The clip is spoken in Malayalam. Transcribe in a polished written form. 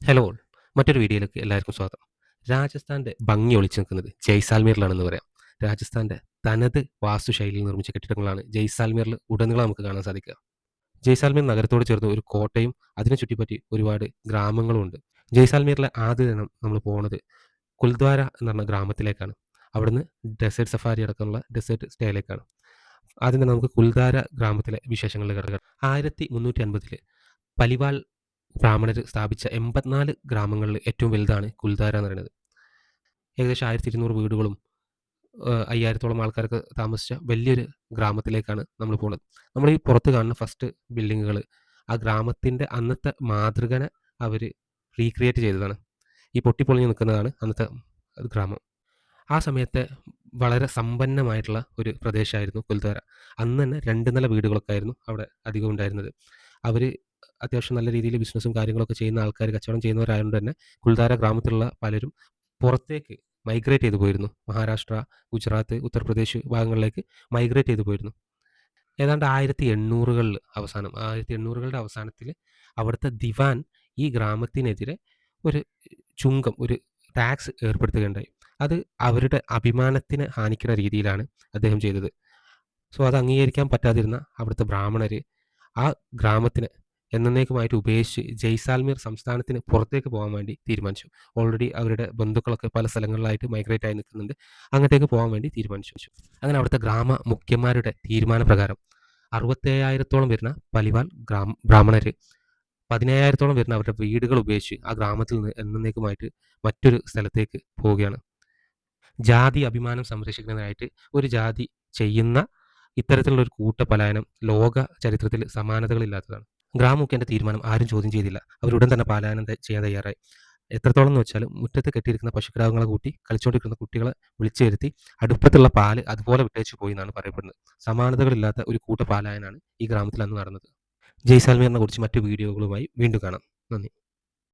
Hello all. മറ്റൊരു വീഡിയോയിലേക്ക് എല്ലാവർക്കും സ്വാഗതം. രാജസ്ഥാന്റെ ഭംഗി ഒളിച്ചു നിൽക്കുന്നത് ജയ്സാൽമീറിലാണെന്ന് പറയാം. രാജസ്ഥാന്റെ തനത് വാസ്തുശൈലിയിൽ നിർമ്മിച്ച കെട്ടിടങ്ങളാണ് ജയ്സാൽമീറിൽ ഉടനീളം നമുക്ക് കാണാൻ സാധിക്കുക. ജയ്സാൽമീർ നഗരത്തോട് ചേർന്ന് ഒരു കോട്ടയും അതിനെ ചുറ്റിപ്പറ്റി ഒരുപാട് ഗ്രാമങ്ങളും ഉണ്ട്. ജയ്സാൽമീറിലെ ആദ്യ ദിനം നമ്മൾ പോകുന്നത് കുൽദ്വാര എന്ന് പറഞ്ഞ ഗ്രാമത്തിലേക്കാണ്. അവിടുന്ന് ഡെസേർട്ട് സഫാരി അടക്കമുള്ള ഡെസേർട്ട് സ്റ്റേയിലേക്കാണ്. ആദ്യം തന്നെ നമുക്ക് കുൽദ്വാര ഗ്രാമത്തിലെ വിശേഷങ്ങളിൽ കിടക്കാം. 1350 പലിവാൽ ബ്രാഹ്മണർ സ്ഥാപിച്ച 84 ഗ്രാമങ്ങളിൽ ഏറ്റവും വലുതാണ് കുൽദ്വാര എന്ന് പറയുന്നത്. ഏകദേശം 1200 വീടുകളും 5000-ത്തോളം ആൾക്കാരൊക്കെ താമസിച്ച വലിയൊരു ഗ്രാമത്തിലേക്കാണ് നമ്മൾ പോകുന്നത്. നമ്മൾ ഈ പുറത്ത് കാണുന്ന ഫസ്റ്റ് ബിൽഡിങ്ങുകൾ ആ ഗ്രാമത്തിൻ്റെ അന്നത്തെ മാതൃകനെ അവർ റീക്രിയേറ്റ് ചെയ്തതാണ്. ഈ പൊട്ടിപ്പൊളിഞ്ഞ് നിൽക്കുന്നതാണ് അന്നത്തെ ഗ്രാമം. ആ സമയത്തെ വളരെ സമ്പന്നമായിട്ടുള്ള ഒരു പ്രദേശമായിരുന്നു കുൽദ്വാര. അന്ന് തന്നെ 2 നില വീടുകളൊക്കെ ആയിരുന്നു അവിടെ അധികം ഉണ്ടായിരുന്നത്. അവർ അത്യാവശ്യം നല്ല രീതിയിൽ ബിസിനസ്സും കാര്യങ്ങളൊക്കെ ചെയ്യുന്ന ആൾക്കാർ, കച്ചവടം ചെയ്യുന്നവരായതുകൊണ്ട് തന്നെ കുൽദ്വാര ഗ്രാമത്തിലുള്ള പലരും പുറത്തേക്ക് മൈഗ്രേറ്റ് ചെയ്തു പോയിരുന്നു. മഹാരാഷ്ട്ര, ഗുജറാത്ത്, ഉത്തർപ്രദേശ് ഭാഗങ്ങളിലേക്ക് മൈഗ്രേറ്റ് ചെയ്തു പോയിരുന്നു. ഏതാണ്ട് 1800കളുടെ അവസാനത്തിൽ അവിടുത്തെ ദിവാൻ ഈ ഗ്രാമത്തിനെതിരെ ഒരു ചുങ്കം, ഒരു ടാക്സ് ഏർപ്പെടുത്തുകയുണ്ടായി. അത് അവരുടെ അഭിമാനത്തിന് ഹാനിക്കുന്ന രീതിയിലാണ് അദ്ദേഹം ചെയ്തത്. സോ അത് അംഗീകരിക്കാൻ പറ്റാതിരുന്ന അവിടുത്തെ ബ്രാഹ്മണർ ആ ഗ്രാമത്തിനെ എന്നേക്കുമായിട്ട് ഉപേക്ഷിച്ച് ജയ്സാൽമീർ സംസ്ഥാനത്തിന് പുറത്തേക്ക് പോകാൻ വേണ്ടി തീരുമാനിച്ചു. ഓൾറെഡി അവരുടെ ബന്ധുക്കളൊക്കെ പല സ്ഥലങ്ങളിലായിട്ട് മൈഗ്രേറ്റ് ആയി നിൽക്കുന്നുണ്ട്. അങ്ങോട്ടേക്ക് പോകാൻ വേണ്ടി തീരുമാനിച്ചു. അങ്ങനെ അവിടുത്തെ ഗ്രാമ മുഖ്യന്മാരുടെ തീരുമാനപ്രകാരം 67,000-ത്തോളം വരുന്ന പലിവാൽ ബ്രാഹ്മണർ 17,000-ത്തോളം വരുന്ന അവരുടെ വീടുകൾ ഉപേക്ഷിച്ച് ആ ഗ്രാമത്തിൽ നിന്ന് എന്നേക്കുമായിട്ട് മറ്റൊരു സ്ഥലത്തേക്ക് പോവുകയാണ്. ജാതി അഭിമാനം സംരക്ഷിക്കുന്നതിനായിട്ട് ഒരു ജാതി ചെയ്യുന്ന ഇത്തരത്തിലുള്ള ഒരു കൂട്ടപലായനം ലോക ചരിത്രത്തിൽ സമാനതകളില്ലാത്തതാണ്. ഗ്രാമമുഖ്യന്റെ തീരുമാനം ആരും ചോദ്യം ചെയ്തില്ല. അവരുടൻ തന്നെ പലായനം ചെയ്യാൻ തയ്യാറായി. എത്രത്തോളം എന്ന് വെച്ചാൽ മുറ്റത്ത് കെട്ടിയിരിക്കുന്ന പശുക്കിടാവുകളെ കൂട്ടി കളിച്ചുകൊണ്ടിരിക്കുന്ന കുട്ടികളെ വിളിച്ചു വരുത്തി അടുപ്പത്തുള്ള പാല് അതുപോലെ വിട്ടേച്ചു പോയി എന്നാണ് പറയപ്പെടുന്നത്. സമാനതകളില്ലാത്ത ഒരു കൂട്ട പലായനാണ് ഈ ഗ്രാമത്തിൽ അന്ന് നടന്നത്. ജയ്സാൽമീറിനെ കുറിച്ച് മറ്റു വീഡിയോകളുമായി വീണ്ടും കാണാം. നന്ദി.